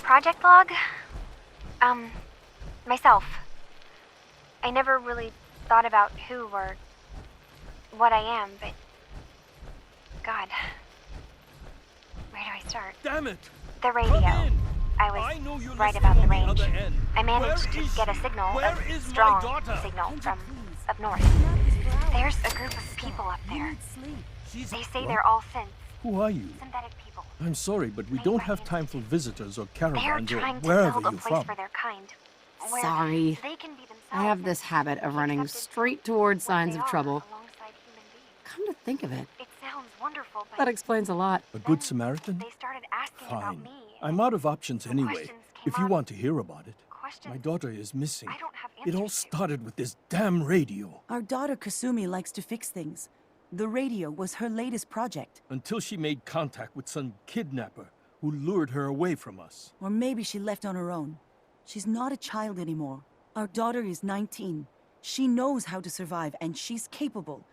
project log? Myself. I never really thought about who or what I am, but... God. Where do I start? Damn it! The radio. I was right about the range. I managed to get a signal, a strong signal from up north. There's a group of people up there. They say they're all synths. Who are you? Synthetic people. I'm sorry, but we don't have time for visitors or caravans or They're trying to wherever build a you're place from. for their kind. Where Sorry. they can be themselves. I have this habit of running straight towards signs of trouble. Alongside human beings. Come to think of it, It sounds wonderful, but that explains a lot. A good Samaritan? they started asking about Fine. me. I'm out of options anyway. Questions came If you up. want to hear about it. Questions My daughter is missing. I don't have It all answers to. started with this damn radio. Our daughter Kasumi likes to fix things. The radio was her latest project. Until she made contact with some kidnapper who lured her away from us. Or maybe she left on her own. She's not a child anymore. Our daughter is 19. She knows how to survive, and she's capable.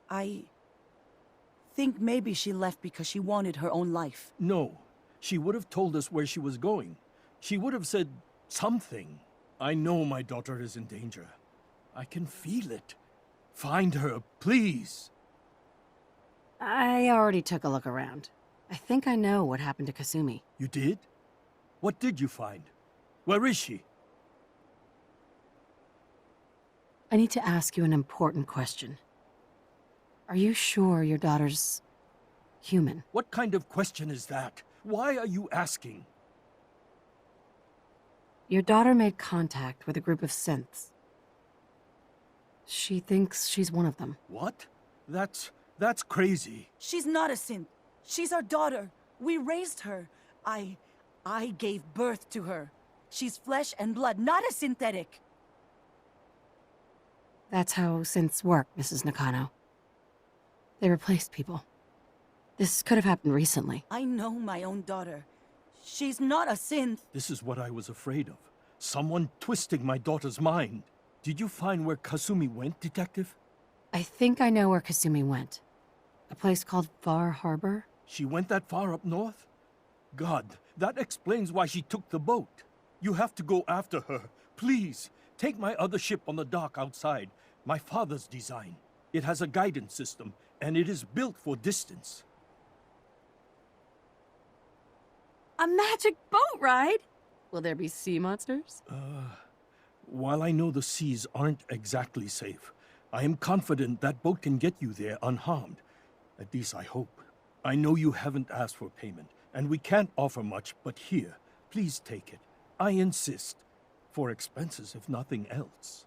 I think maybe she left because she wanted her own life. No, she would have told us where she was going. She would have said something. I know my daughter is in danger. I can feel it. Find her, please. I already took a look around. I think I know what happened to Kasumi. You did? What did you find? Where is she? I need to ask you an important question. Are you sure your daughter's human? What kind of question is that? Why are you asking? Your daughter made contact with a group of synths. She thinks she's one of them. What? That's crazy. She's not a synth. She's our daughter. We raised her. I gave birth to her. She's flesh and blood, not a synthetic. That's how synths work, Mrs. Nakano. They replaced people. This could have happened recently. I know my own daughter. She's not a synth. This is what I was afraid of. Someone twisting my daughter's mind. Did you find where Kasumi went, Detective? I think I know where Kasumi went. A place called Farrah Harbor? She went that far up north? God, that explains why she took the boat. You have to go after her. Please, take my other ship on the dock outside. My father's design. It has a guidance system, and it is built for distance. A magic boat ride? Will there be sea monsters? While I know the seas aren't exactly safe, I am confident that boat can get you there unharmed. At least I hope. I know you haven't asked for payment, and we can't offer much, but here, please take it. I insist. For expenses, if nothing else.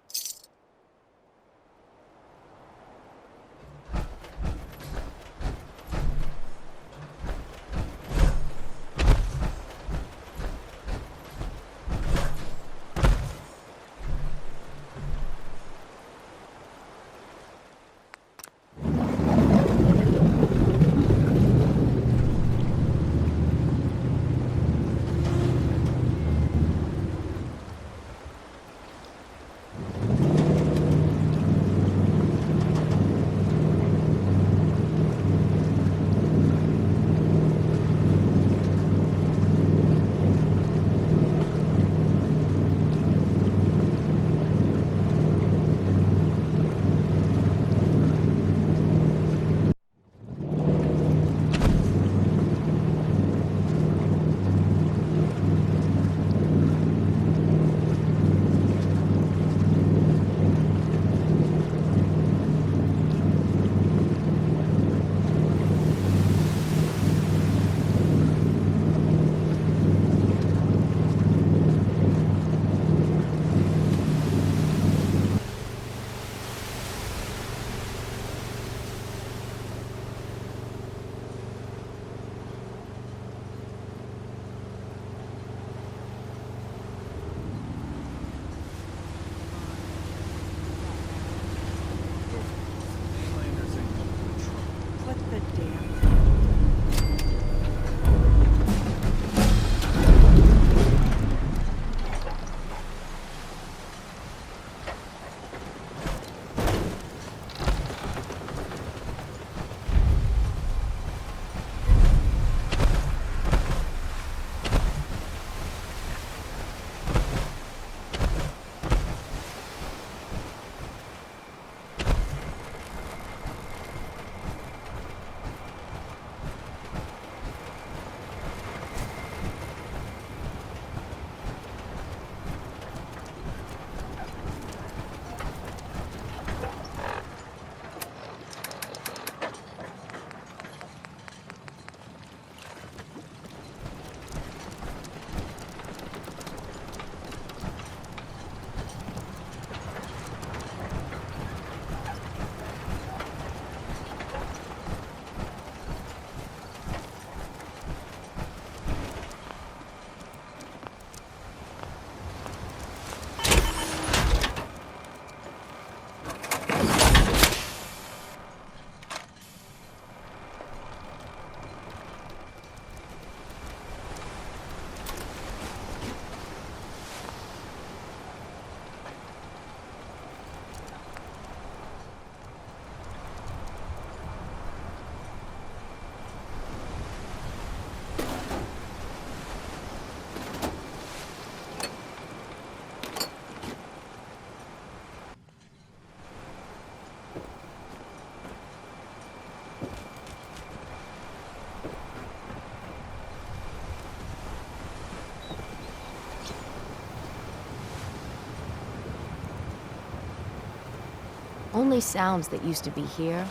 Only sounds that used to be here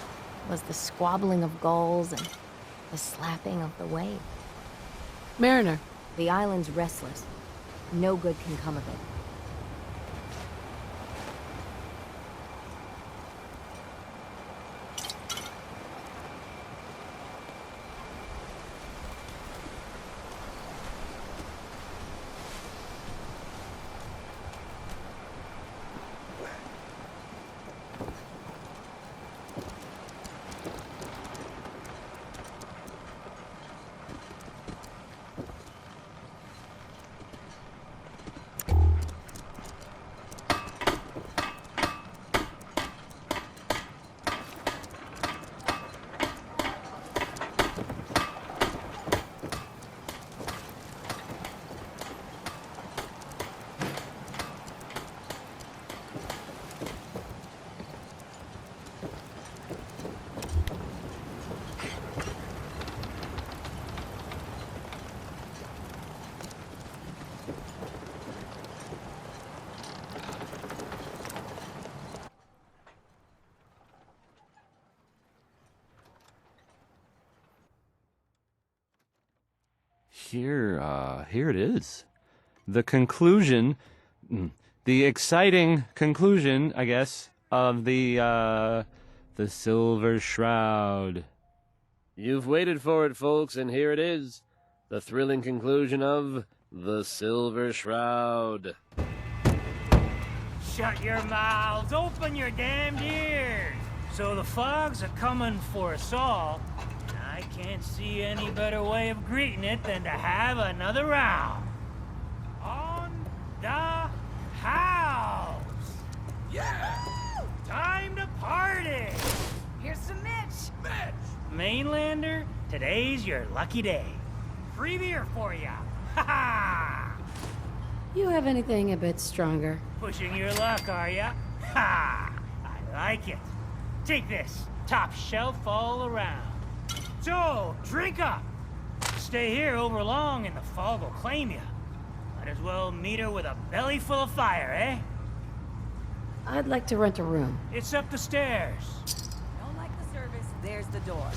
was the squabbling of gulls and the slapping of the wave. Mariner, The island's restless. No good can come of it. Here it is. The conclusion, the exciting conclusion, I guess, of the Silver Shroud. You've waited for it, folks, and here it is. The thrilling conclusion of The Silver Shroud. Shut your mouths, open your damned ears. So the fogs are coming for us all. I can't see any better way of greeting it than to have another round. On the house! Yeah! Time to party! Here's some Mitch! Mainlander, today's your lucky day. Free beer for ya! Ha ha! you have anything a bit stronger? Pushing your luck, are ya? Ha! I like it. Take this, top shelf all around. So, drink up. Stay here over long and the fog will claim you. Might as well meet her with a belly full of fire, eh? I'd like to rent a room. It's up the stairs. Don't like the service, there's the door.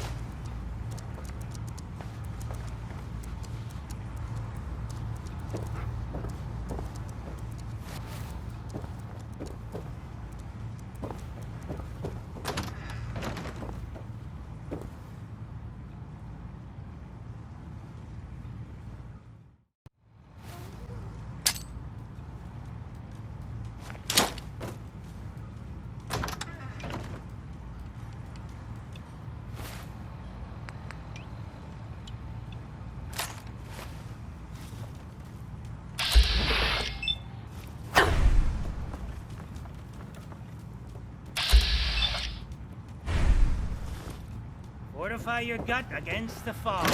Fortify your gut against the fog.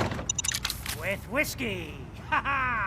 With whiskey! Ha ha!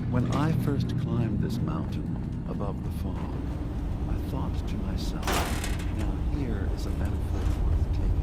When I first climbed this mountain above the fog, I thought to myself, now here is a metaphor worth taking in.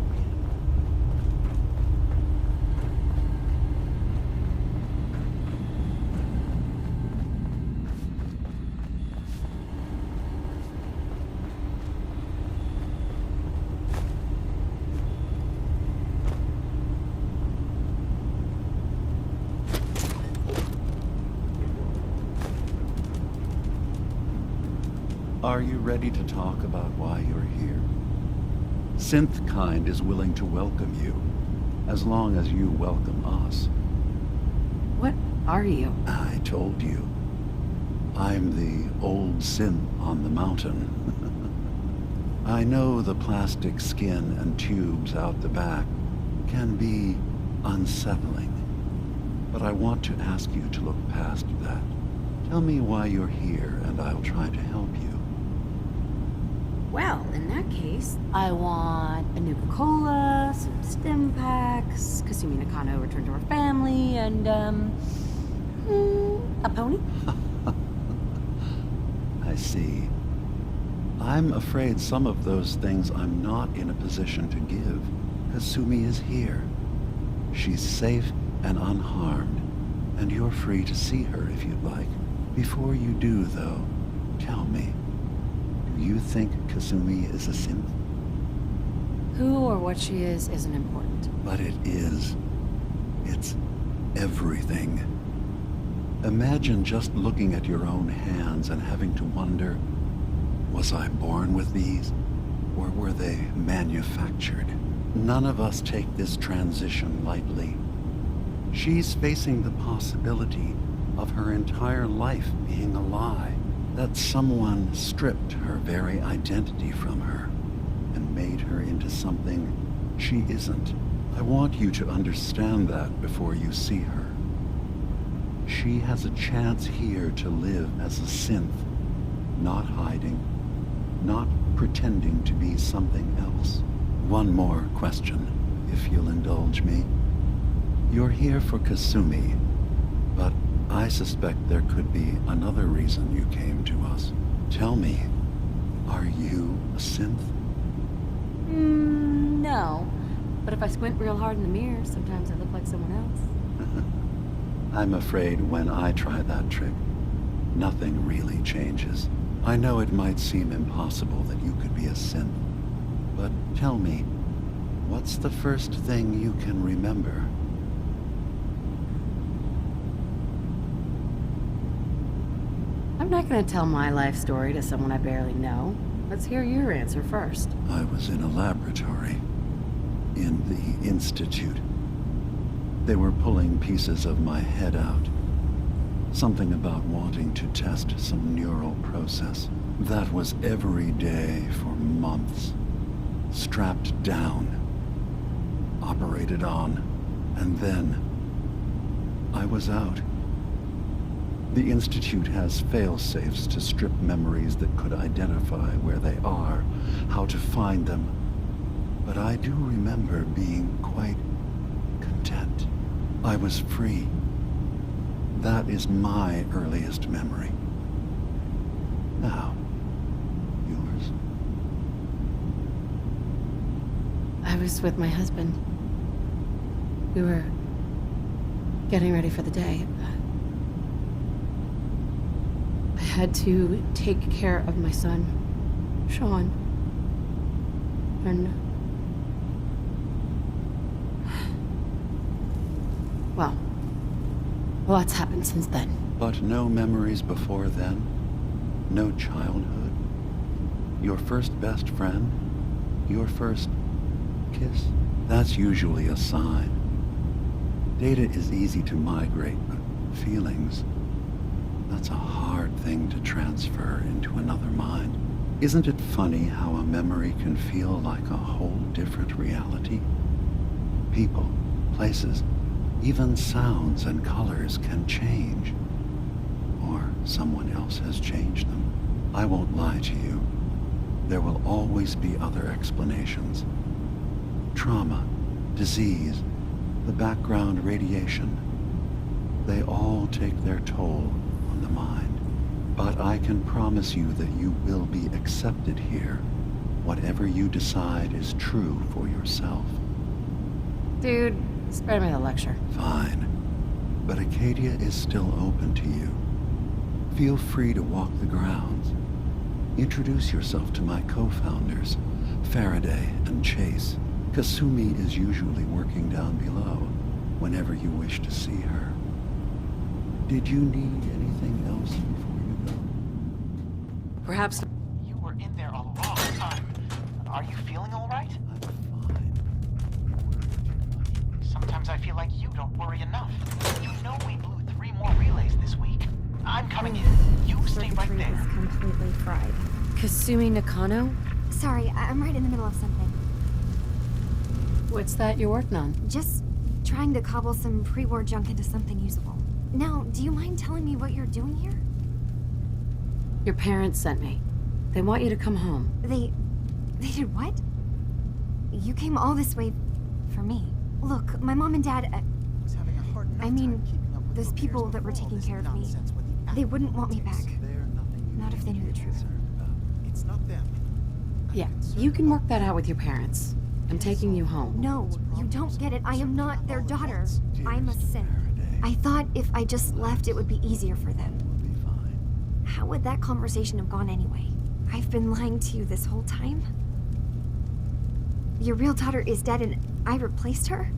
Are you ready to talk about why you're here? Synthkind is willing to welcome you, as long as you welcome us. What are you? I told you. I'm the old synth on the mountain. I know the plastic skin and tubes out the back can be unsettling, but I want to ask you to look past that. Tell me why you're here, and I'll try to help you. Well, in that case, I want a Nuka-Cola, some stim packs, Kasumi Nakano return to her family, and, a pony? I see. I'm afraid some of those things I'm not in a position to give. Kasumi is here. She's safe and unharmed, and you're free to see her if you'd like. Before you do, though, tell me, do you think Kasumi is a synth? Who or what she is isn't important. But it is. It's everything. Imagine just looking at your own hands and having to wonder, was I born with these? Or were they manufactured? None of us take this transition lightly. She's facing the possibility of her entire life being a lie. That someone stripped her very identity from her and made her into something She isn't. I want you to understand that before you see her. She has a chance here to live as a synth, not hiding, not pretending to be something else. One more question, if you'll indulge me. You're here for Kasumi, but I suspect there could be another reason you came to us. Tell me, are you a synth? No. But if I squint real hard in the mirror, sometimes I look like someone else. I'm afraid when I try that trick, nothing really changes. I know it might seem impossible that you could be a synth, but tell me, what's the first thing you can remember? I'm not gonna tell my life story to someone I barely know. Let's hear your answer first. I was in a laboratory. In the Institute. They were pulling pieces of my head out. Something about wanting to test some neural process. That was every day for months. Strapped down. Operated on. And then I was out. The Institute has fail-safes to strip memories that could identify where they are, how to find them. But I do remember being quite content. I was free. That is my earliest memory. Now, yours? I was with my husband. We were getting ready for the day. I had to take care of my son, Sean. And well, a lot's happened since then. But no memories before then? No childhood? Your first best friend? Your first kiss? That's usually a sign. Data is easy to migrate, but feelings, that's a hard thing to transfer into another mind. Isn't it funny how a memory can feel like a whole different reality? People, places, even sounds and colors can change. Or someone else has changed them. I won't lie to you. There will always be other explanations. Trauma, disease, the background radiation. They all take their toll on the mind. But I can promise you that you will be accepted here. Whatever you decide is true for yourself. Dude, spare me the lecture. Fine. But Acadia is still open to you. Feel free to walk the grounds. Introduce yourself to my co-founders, Faraday and Chase. Kasumi is usually working down below, whenever you wish to see her. Did you need anything else before you go? Perhaps. You were in there a long time. Are you feeling all right? I'm fine. Sometimes I feel like you don't worry enough. You know we blew 3 more relays this week. I'm coming in. You stay right Circuitry there. is completely fried. Kasumi Nakano? Sorry, I'm right in the middle of something. What's that you're working on? Just trying to cobble some pre-war junk into something usable. Now, do you mind telling me what you're doing here? Your parents sent me. They want you to come home. They did what? You came all this way for me. Look, my mom and dad, I mean, those people that were taking care of me, they wouldn't want me back. Not if they knew the truth. It's not them. Yeah, you can work that out with your parents. I'm taking you home. No, you don't get it. I am not their daughter. I'm a synth. I thought if I just left, it would be easier for them. How would that conversation have gone anyway? I've been lying to you this whole time? Your real daughter is dead and I replaced her?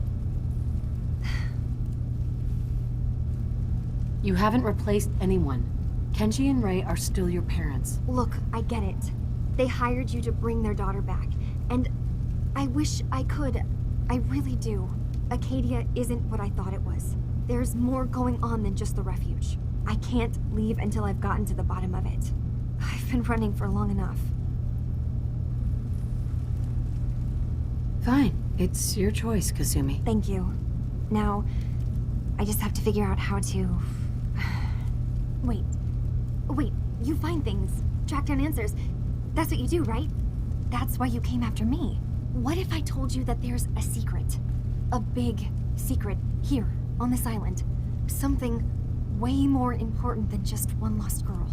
You haven't replaced anyone. Kenji and Ray are still your parents. Look, I get it. They hired you to bring their daughter back, and I wish I could. I really do. Acadia isn't what I thought it was. There's more going on than just the refuge. I can't leave until I've gotten to the bottom of it. I've been running for long enough. Fine. It's your choice, Kasumi. Thank you. Now, I just have to figure out how to... Wait. Wait, you find things, track down answers. That's what you do, right? That's why you came after me. What if I told you that there's a secret? A big secret here, on this island. Something way more important than just one lost girl.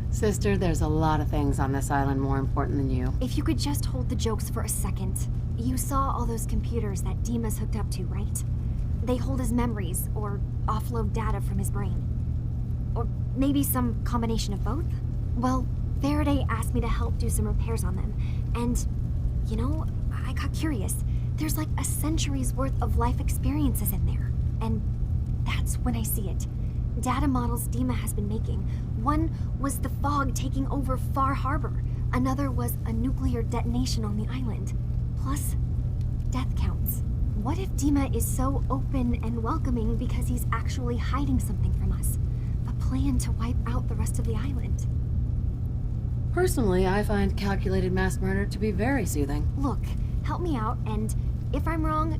Sister, there's a lot of things on this island more important than you. If you could just hold the jokes for a second. You saw all those computers that Dima's hooked up to, right? They hold his memories, or offload data from his brain. Or maybe some combination of both? Well, Faraday asked me to help do some repairs on them. And, you know, I got curious. There's like a century's worth of life experiences in there. And that's when I see it. Data models Dima has been making. One was the fog taking over Far Harbor. Another was a nuclear detonation on the island. Plus, death counts. What if Dima is so open and welcoming because he's actually hiding something from us? A plan to wipe out the rest of the island? Personally, I find calculated mass murder to be very soothing. Look, help me out, and if I'm wrong,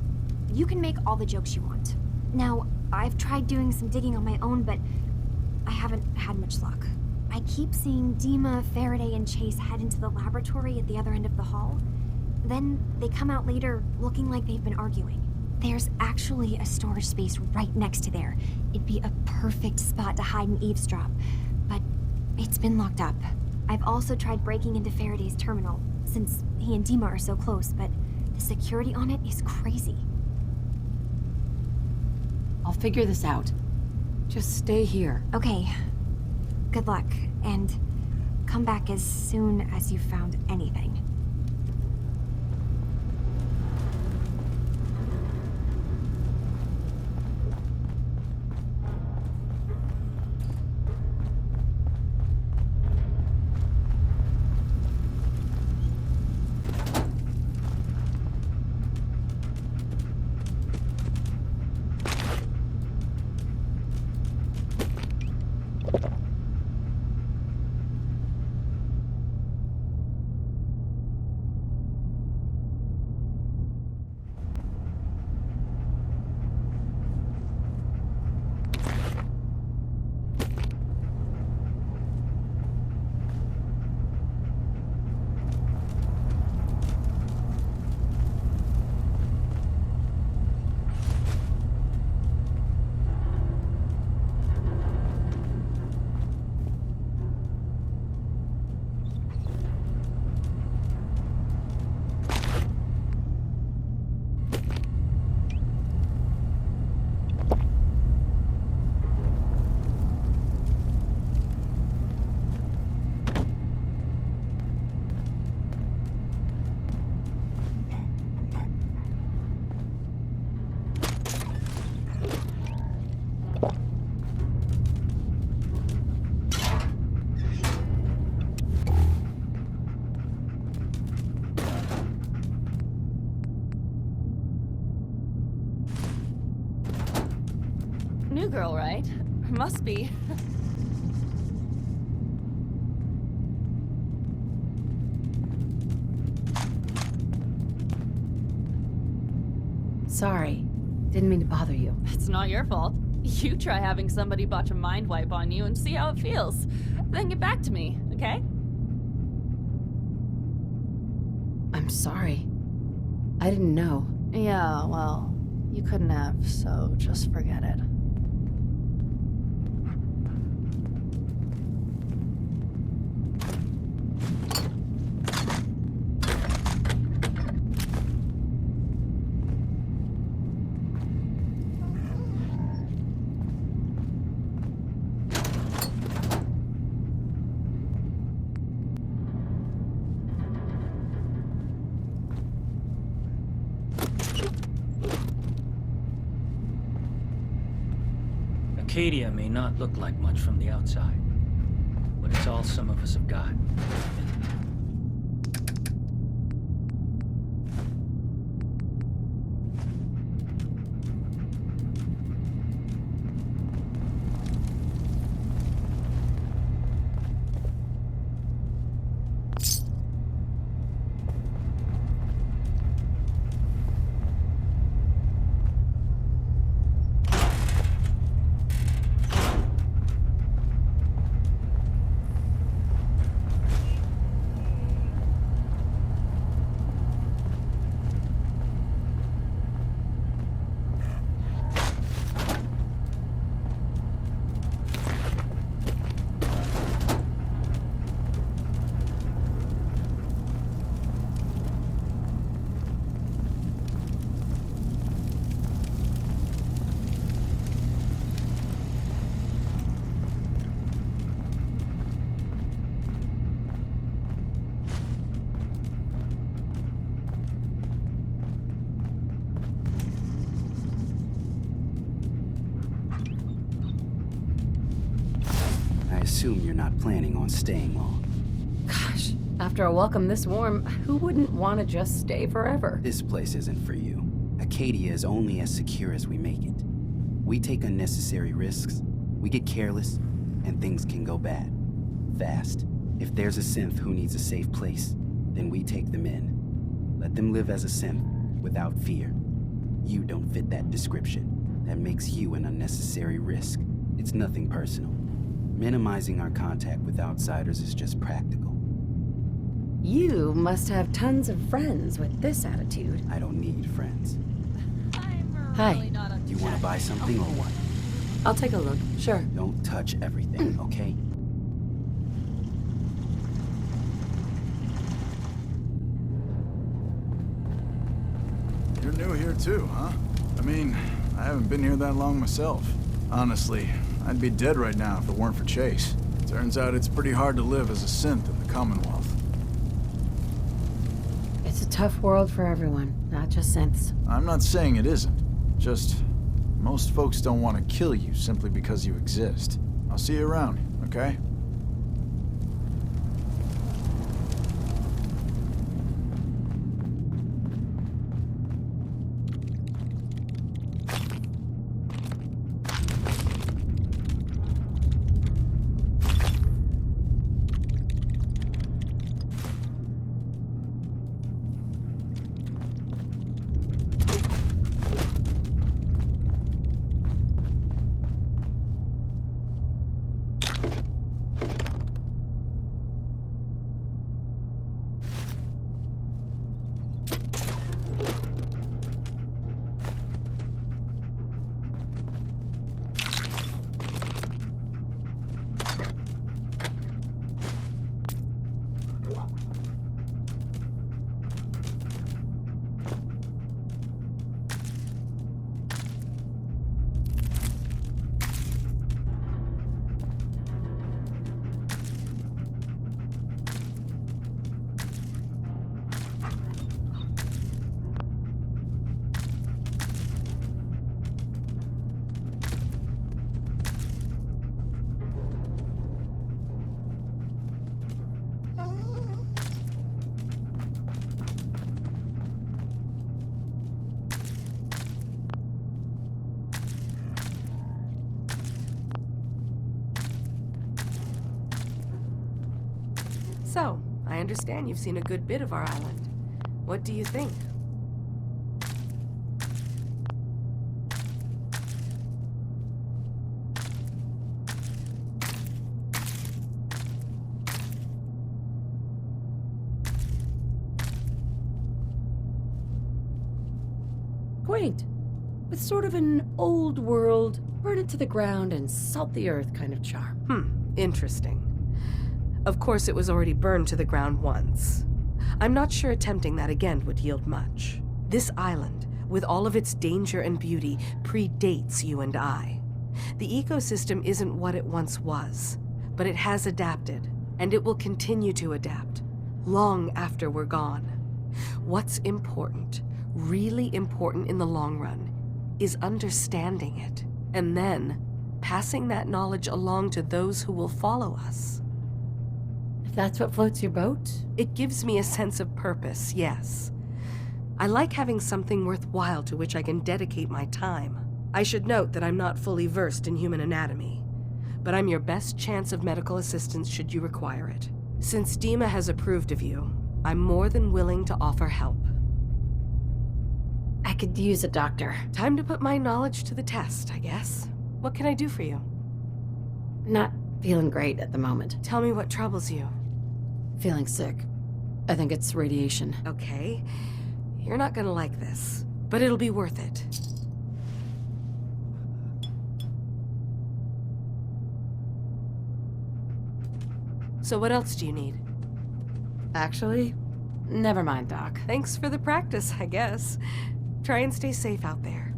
you can make all the jokes you want. Now, I've tried doing some digging on my own, but I haven't had much luck. I keep seeing Dima, Faraday, and Chase head into the laboratory at the other end of the hall. Then they come out later looking like they've been arguing. There's actually a storage space right next to there. It'd be a perfect spot to hide and eavesdrop, but it's been locked up. I've also tried breaking into Faraday's terminal, since he and Dima are so close, but the security on it is crazy. I'll figure this out. Just stay here. Okay. Good luck, and come back as soon as you've found anything. New girl, right? Must be. Sorry. Didn't mean to bother you. It's not your fault. You try having somebody botch a mind wipe on you and see how it feels. Then get back to me, okay? I'm sorry. I didn't know. Yeah, well, you couldn't have, so just forget it. Acadia may not look like much from the outside, but it's all some of us have got. assume you're not planning on staying long. Gosh, after a welcome this warm, who wouldn't want to just stay forever? This place isn't for you. Acadia is only as secure as we make it. We take unnecessary risks, we get careless, and things can go bad. Fast. If there's a synth who needs a safe place, then we take them in. Let them live as a synth, without fear. You don't fit that description. That makes you an unnecessary risk. It's nothing personal. Minimizing our contact with outsiders is just practical. You must have tons of friends with this attitude. I don't need friends. Hi. You want to buy something or what? I'll take a look, sure. Don't touch everything, okay? You're new here too, huh? I mean, I haven't been here that long myself. Honestly, I'd be dead right now if it weren't for Chase. Turns out it's pretty hard to live as a synth in the Commonwealth. It's a tough world for everyone, not just synths. I'm not saying it isn't. Just, most folks don't want to kill you simply because you exist. I'll see you around, okay? So, I understand you've seen a good bit of our island. What do you think? Quaint, with sort of an old world, burn it to the ground and salt the earth kind of charm. Interesting. Of course, it was already burned to the ground once. I'm not sure attempting that again would yield much. This island, with all of its danger and beauty, predates you and I. The ecosystem isn't what it once was, but it has adapted, and it will continue to adapt, long after we're gone. What's important, really important in the long run, is understanding it, and then passing that knowledge along to those who will follow us. If that's what floats your boat? It gives me a sense of purpose, yes. I like having something worthwhile to which I can dedicate my time. I should note that I'm not fully versed in human anatomy, but I'm your best chance of medical assistance should you require it. Since Dima has approved of you, I'm more than willing to offer help. I could use a doctor. Time to put my knowledge to the test, I guess. What can I do for you? Not feeling great at the moment. Tell me what troubles you. Feeling sick. I think it's radiation. Okay. You're not gonna like this, but it'll be worth it. So what else do you need? Actually, never mind, Doc. Thanks for the practice, I guess. Try and stay safe out there.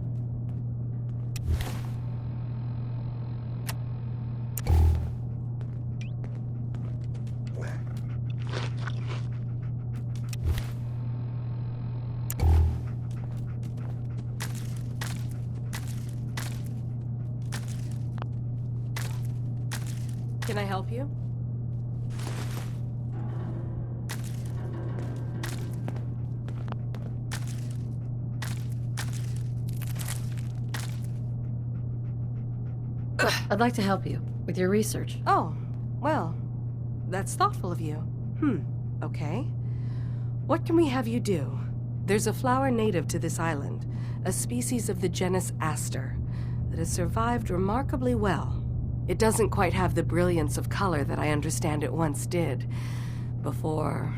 Can I help you? I'd like to help you with your research. Oh, well, that's thoughtful of you. Okay. What can we have you do? There's a flower native to this island, a species of the genus Aster, that has survived remarkably well. It doesn't quite have the brilliance of color that I understand it once did. Before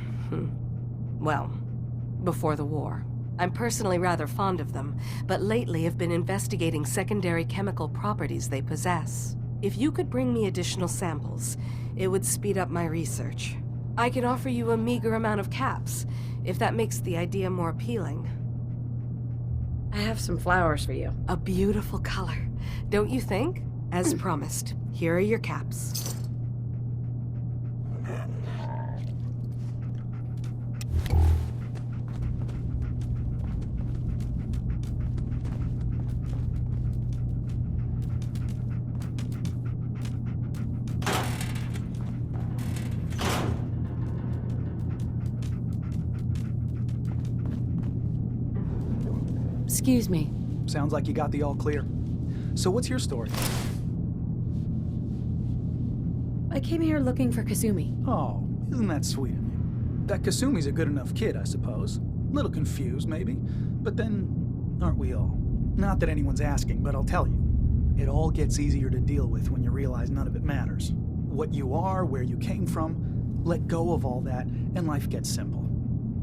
the war. I'm personally rather fond of them, but lately have been investigating secondary chemical properties they possess. If you could bring me additional samples, it would speed up my research. I can offer you a meager amount of caps, if that makes the idea more appealing. I have some flowers for you. A beautiful color, don't you think? As promised, here are your caps. Excuse me. Sounds like you got the all clear. So what's your story? I came here looking for Kasumi. Oh, isn't that sweet of you? That Kasumi's a good enough kid, I suppose. Little confused, maybe. But then, aren't we all? Not that anyone's asking, but I'll tell you. It all gets easier to deal with when you realize none of it matters. What you are, where you came from, let go of all that, and life gets simple.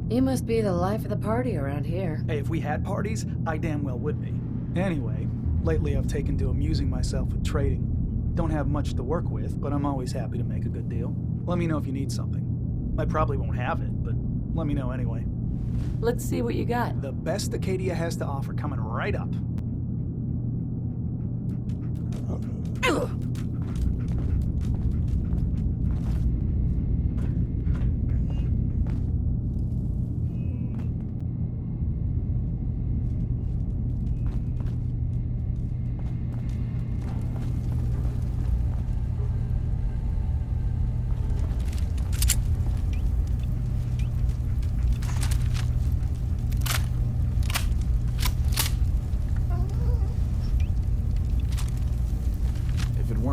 You must be the life of the party around here. Hey, if we had parties, I damn well would be. Anyway, lately I've taken to amusing myself with trading. Don't have much to work with, but I'm always happy to make a good deal. Let me know if you need something. I probably won't have it, but let me know anyway. Let's see what you got. The best Acadia has to offer coming right up.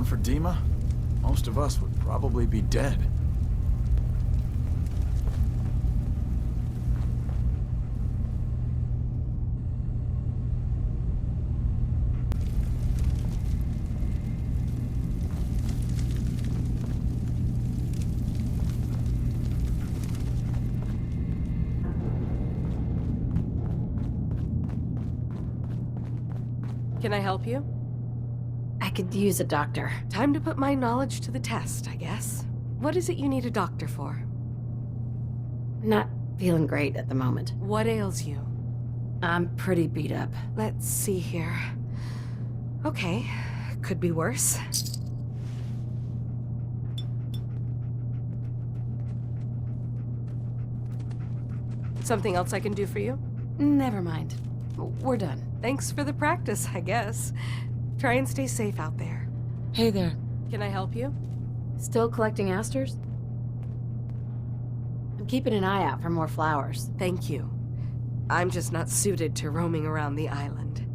For Dima, most of us would probably be dead. Can I help you? I could use a doctor. Time to put my knowledge to the test, I guess. What is it you need a doctor for? Not feeling great at the moment. What ails you? I'm pretty beat up. Let's see here. Okay, could be worse. Something else I can do for you? Never mind. We're done. Thanks for the practice, I guess. Try and stay safe out there. Hey there. Can I help you? Still collecting asters? I'm keeping an eye out for more flowers. Thank you. I'm just not suited to roaming around the island.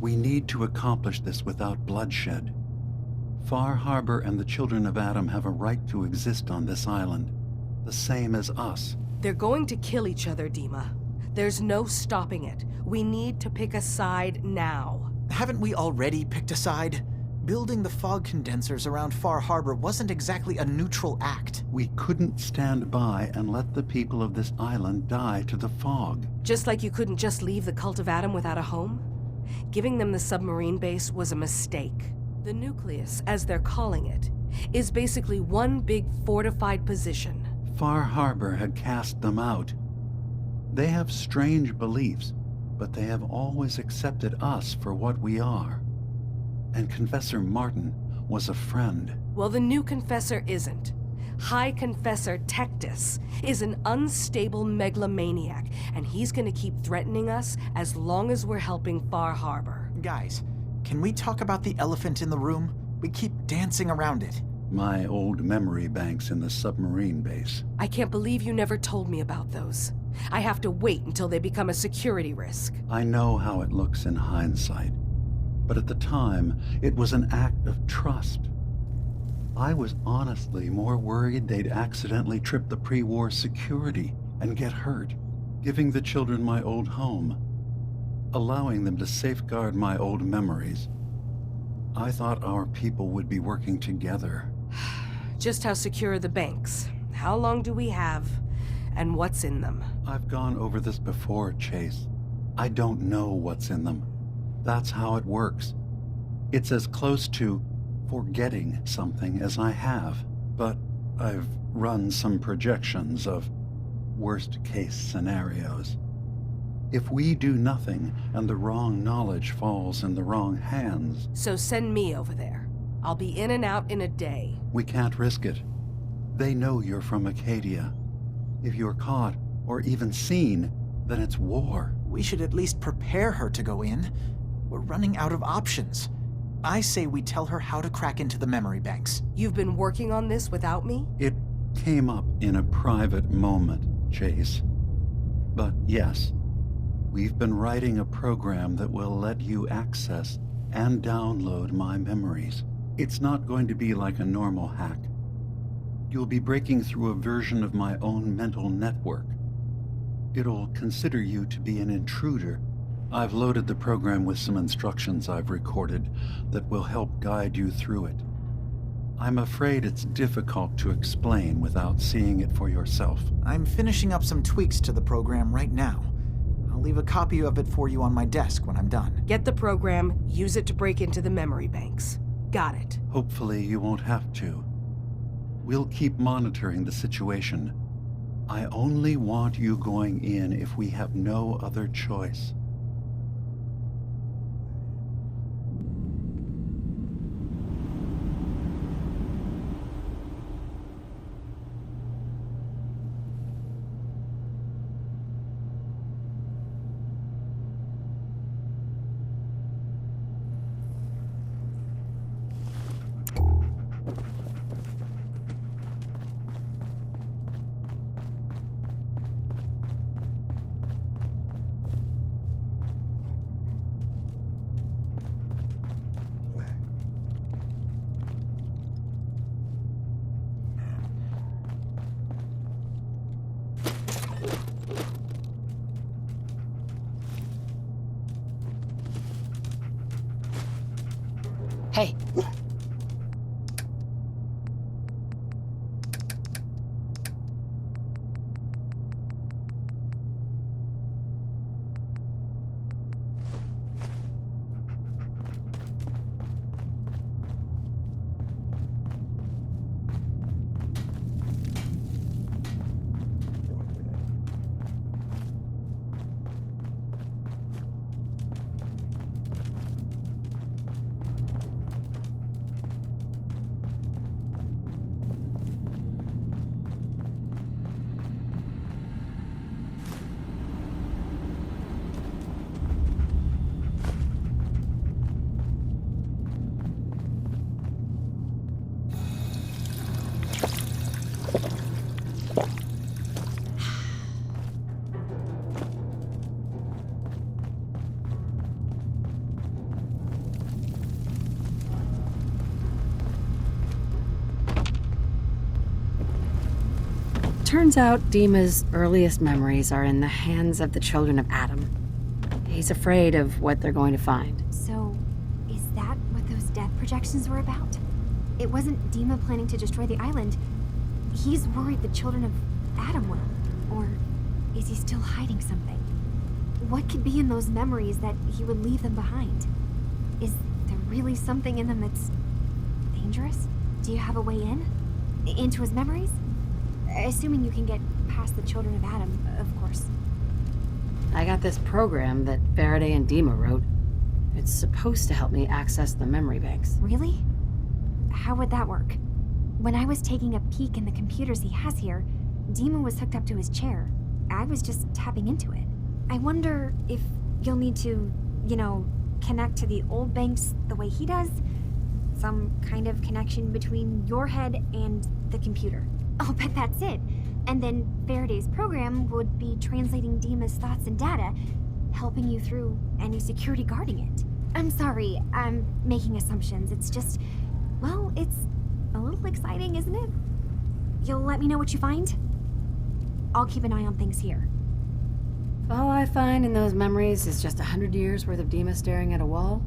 We need to accomplish this without bloodshed. Far Harbor and the children of Adam have a right to exist on this island, the same as us. They're going to kill each other, Dima. There's no stopping it. We need to pick a side now. Haven't we already picked a side? Building the fog condensers around Far Harbor wasn't exactly a neutral act. We couldn't stand by and let the people of this island die to the fog. Just like you couldn't just leave the Cult of Adam without a home? Giving them the submarine base was a mistake. The nucleus, as they're calling it, is basically one big fortified position. Far Harbor had cast them out. They have strange beliefs, but they have always accepted us for what we are. And Confessor Martin was a friend. Well, the new Confessor isn't. High Confessor Tectus is an unstable megalomaniac, and he's gonna keep threatening us as long as we're helping Far Harbor. Guys, can we talk about the elephant in the room? We keep dancing around it. My old memory banks in the submarine base. I can't believe you never told me about those. I have to wait until they become a security risk. I know how it looks in hindsight, but at the time, it was an act of trust. I was honestly more worried they'd accidentally trip the pre-war security and get hurt, giving the children my old home, allowing them to safeguard my old memories. I thought our people would be working together. Just how secure are the banks? How long do we have? And what's in them? I've gone over this before, Chase. I don't know what's in them. That's how it works. It's as close to forgetting something as I have, but I've run some projections of worst-case scenarios. If we do nothing and the wrong knowledge falls in the wrong hands... So send me over there. I'll be in and out in a day. We can't risk it. They know you're from Acadia. If you're caught, or even seen, then it's war. We should at least prepare her to go in. We're running out of options. I say we tell her how to crack into the memory banks. You've been working on this without me? It came up in a private moment, Chase. But yes, we've been writing a program that will let you access and download my memories. It's not going to be like a normal hack. You'll be breaking through a version of my own mental network. It'll consider you to be an intruder. I've loaded the program with some instructions I've recorded that will help guide you through it. I'm afraid it's difficult to explain without seeing it for yourself. I'm finishing up some tweaks to the program right now. I'll leave a copy of it for you on my desk when I'm done. Get the program, use it to break into the memory banks. Got it. Hopefully you won't have to. We'll keep monitoring the situation. I only want you going in if we have no other choice. Hey. turns out Dima's earliest memories are in the hands of the children of Adam. He's afraid of what they're going to find. So, is that what those death projections were about? It wasn't Dima planning to destroy the island. He's worried the children of Adam will. Or is he still hiding something? What could be in those memories that he would leave them behind? Is there really something in them that's dangerous? Do you have a way in? Into his memories? Assuming you can get past the children of Adam, of course. I got this program that Faraday and Dima wrote. It's supposed to help me access the memory banks. Really? How would that work? When I was taking a peek in the computers he has here, Dima was hooked up to his chair. I was just tapping into it. I wonder if you'll need to, connect to the old banks the way he does? Some kind of connection between your head and the computer. I'll bet that's it. And then Faraday's program would be translating Dima's thoughts and data, helping you through any security guarding it. I'm sorry, I'm making assumptions. It's just, well, it's a little exciting, isn't it? You'll let me know what you find? I'll keep an eye on things here. If all I find in those memories is just 100 years worth of Dima staring at a wall,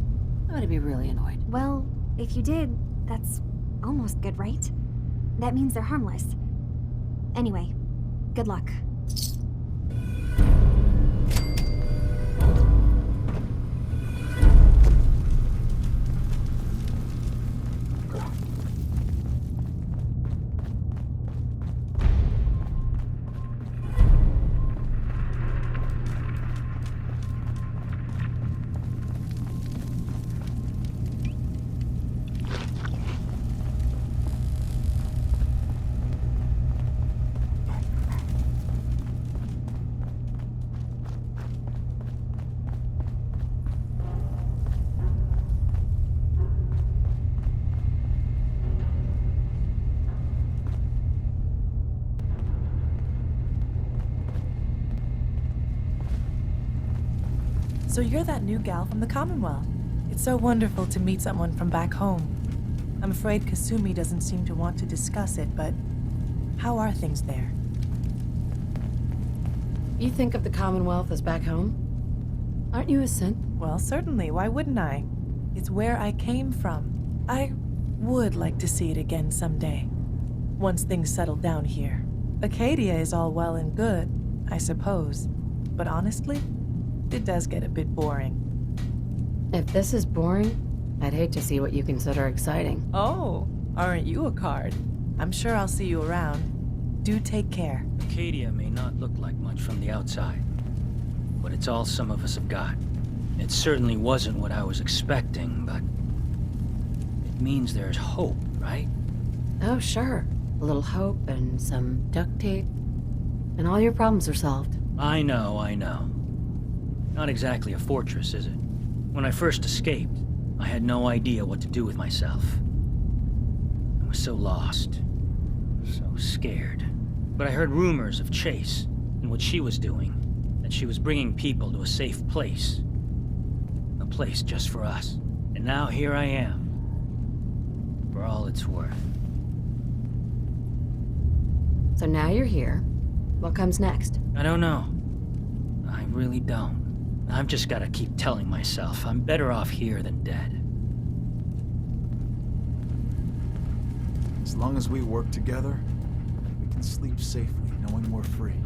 I'm gonna be really annoyed. Well, if you did, that's almost good, right? That means they're harmless. Anyway, good luck. So you're that new gal from the Commonwealth. It's so wonderful to meet someone from back home. I'm afraid Kasumi doesn't seem to want to discuss it, but how are things there? You think of the Commonwealth as back home? Aren't you a synth? Well, certainly. Why wouldn't I? It's where I came from. I would like to see it again someday, once things settle down here. Acadia is all well and good, I suppose, but honestly, it does get a bit boring. If this is boring, I'd hate to see what you consider exciting. Oh, aren't you a card? I'm sure I'll see you around. Do take care. Acadia may not look like much from the outside, but it's all some of us have got. It certainly wasn't what I was expecting, but it means there's hope, right? Oh, sure. A little hope and some duct tape, and all your problems are solved. I know. Not exactly a fortress, is it? When I first escaped, I had no idea what to do with myself. I was so lost, so scared. But I heard rumors of Chase and what she was doing, that she was bringing people to a safe place. A place just for us. And now here I am, for all it's worth. So now you're here. What comes next? I don't know. I really don't. I've just got to keep telling myself I'm better off here than dead. As long as we work together, we can sleep safely knowing we're free.